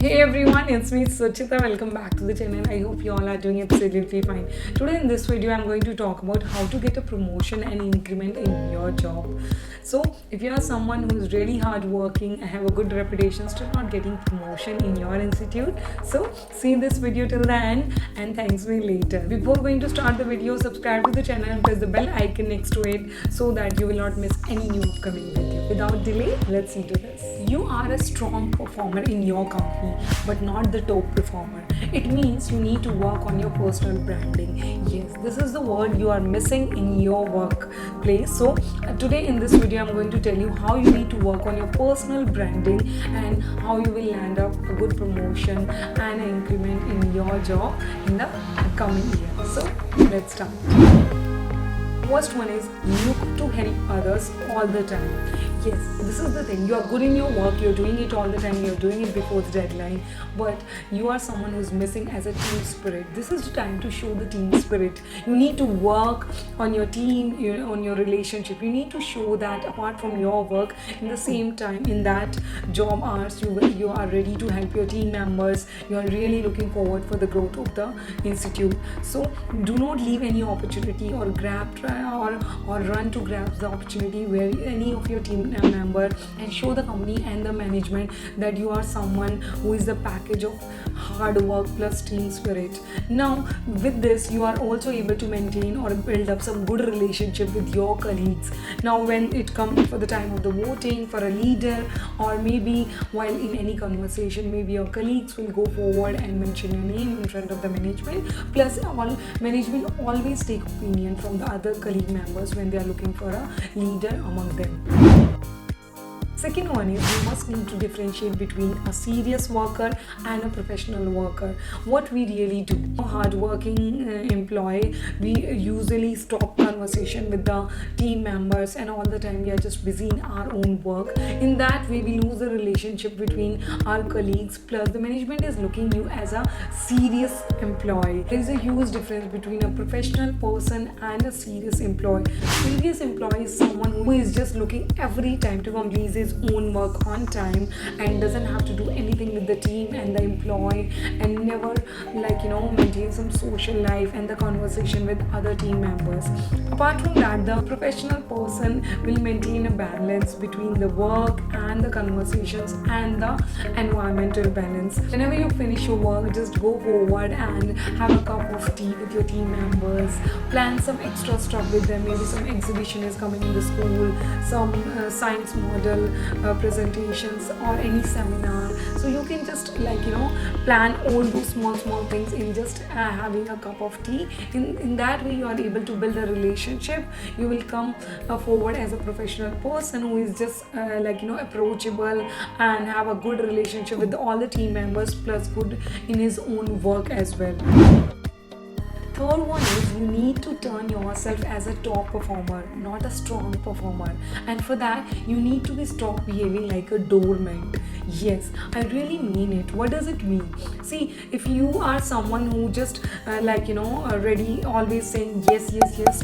Hey everyone, it's me Suchita. Welcome back to the channel. I hope you all are doing absolutely fine. Today in this video, I'm going to talk about how to get a promotion and increment in your job. So, if you are someone who is really hardworking and have a good reputation, still not getting promotion in your institute, so see this video till the end and thanks me later. Before going to start the video, subscribe to the channel and press the bell icon next to it so that you will not miss any new upcoming video. Without delay, let's into this. You are a strong performer in your company, but not the top performer. It means you need to work on your personal branding. Yes, this is the word you are missing in your workplace. So today in this video I'm going to tell you how you need to work on your personal branding and how you will land up a good promotion and an increment in your job in the coming year. So let's start. First one is look to help others all the time. Yes, this is the thing. You are good in your work, you're doing it all the time, you're doing it before the deadline, but you are someone who's missing as a team spirit. This is the time to show the team spirit. You need to work on your team, on your relationship. You need to show that apart from your work, in the same time, in that job hours, you are ready to help your team members. You are really looking forward for the growth of the institute. So do not leave any opportunity or or run to grab the opportunity where any of your team member, and show the company and the management that you are someone who is the package of hard work plus team spirit. Now with this you are also able to maintain or build up some good relationship with your colleagues. Now when it comes for the time of the voting for a leader, or maybe while in any conversation, maybe your colleagues will go forward and mention your name in front of the management. Plus all management always take opinion from the other colleague members when they are looking for a leader among them. Second one is you must need to differentiate between a serious worker and a professional worker. What we really do, a hardworking employee, we usually stop conversation with the team members and all the time we are just busy in our own work. In that way we lose the relationship between our colleagues, plus the management is looking you as a serious employee. There is a huge difference between a professional person and a serious employee. Serious employee is someone who is just looking every time to complete his own work on time and doesn't have to do anything with the team and the employee, and never maintain some social life and the conversation with other team members. Apart from that, the professional person will maintain a balance between the work and the conversations and the environmental balance. Whenever you finish your work, just go forward and have a cup of tea with your team members, plan some extra stuff with them. Maybe some exhibition is coming in the school, some science model presentations or any seminar. So you can just plan all those small things in just having a cup of tea. In that way you are able to build a relationship. You will come forward as a professional person who is just approachable and have a good relationship with all the team members, plus good in his own work as well. Third one is you need to turn yourself as a top performer, not a strong performer. And for that, you need to stop behaving like a doormat. Yes, I really mean it. What does it mean? See, if you are someone who just ready, always saying yes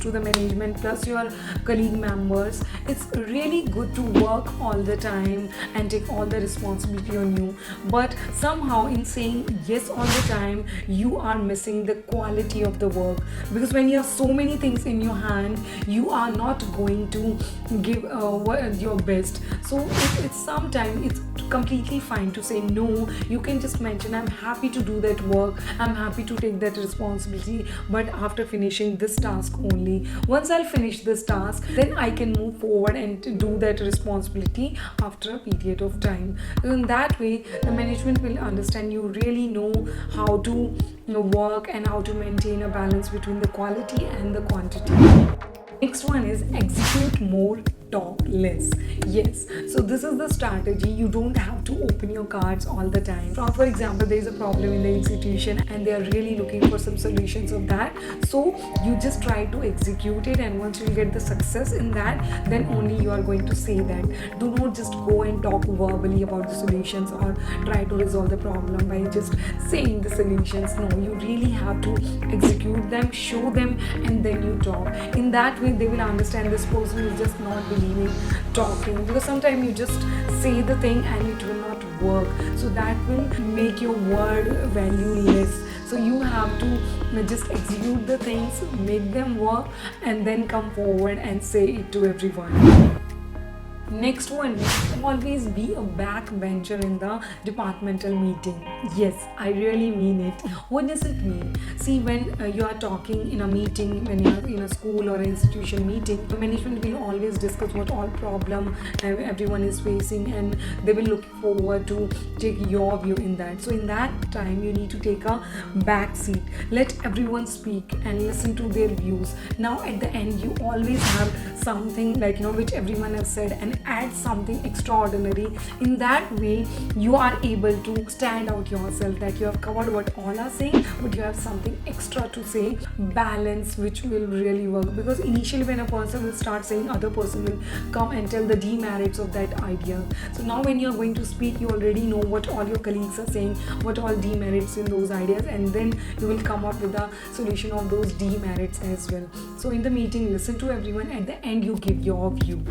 to the management plus your colleague members, it's really good to work all the time and take all the responsibility on you. But somehow in saying yes all the time, you are missing the quality of the work, because when you have so many things in your hand, you are not going to give your best. So it's sometimes it's completely fine to say no. You can just mention, I'm happy to do that work, I'm happy to take that responsibility, but after finishing this task only. Once I'll finish this task, then I can move forward and do that responsibility after a period of time. In that way the management will understand you really know how to work and how to maintain a balance between the quality and the quantity. Next one is execute more, talk less. Yes, so this is the strategy. You don't have to open your cards all the time. For example, there is a problem in the institution and they are really looking for some solutions of that, so you just try to execute it, and once you get the success in that, then only you are going to say that. Do not just go and talk verbally about the solutions or try to resolve the problem by just saying the solutions. No, you really have to execute them, show them, and then you talk. In that way they will understand this person is just not being believing, talking, because sometimes you just say the thing and it will not work, so that will make your word valueless. So you have to just execute the things, make them work, and then come forward and say it to everyone. Next one, always be a backbencher in the departmental meeting. Yes, I really mean it. What does it mean? See, when you are talking in a meeting, when you are in a school or an institution meeting, the management will always discuss what all problem everyone is facing, and they will look forward to take your view in that. So in that time, you need to take a back seat. Let everyone speak and listen to their views. Now at the end, you always have something like, which everyone has said, and add something extraordinary. In that way, you are able to stand out yourself, that you have covered what all are saying, but you have something extra to say. Balance, which will really work, because initially when a person will start saying, other person will come and tell the demerits of that idea. So now when you are going to speak, you already know what all your colleagues are saying, what all demerits in those ideas, and then you will come up with a solution of those demerits as well. So in the meeting, listen to everyone. At the end, you give your view.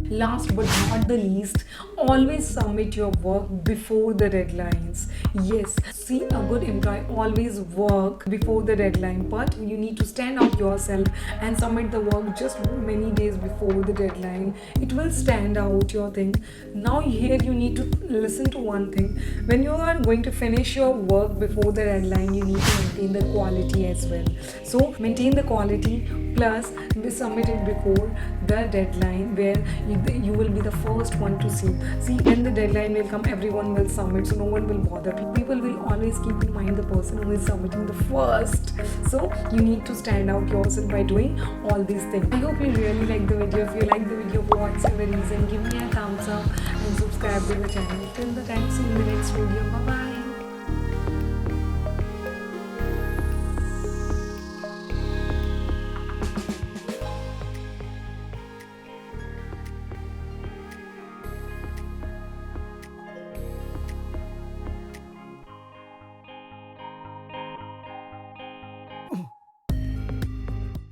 Last but not the least, always submit your work before the deadlines. Yes, see, a good employee always work before the deadline, but you need to stand out yourself and submit the work just many days before the deadline. It will stand out your thing. Now here you need to listen to one thing. When you are going to finish your work before the deadline, you need to maintain the quality as well. So maintain the quality, plus we submit it before the deadline, where you will be the first one to see. When the deadline will come, everyone will submit, so no one will bother. People will always keep in mind the person who is submitting the first. So you need to stand out yourself by doing all these things. I hope you really like the video. If you like the video for whatever reason, give me a thumbs up and subscribe to the channel. Till the time, see you in the next video. Bye bye.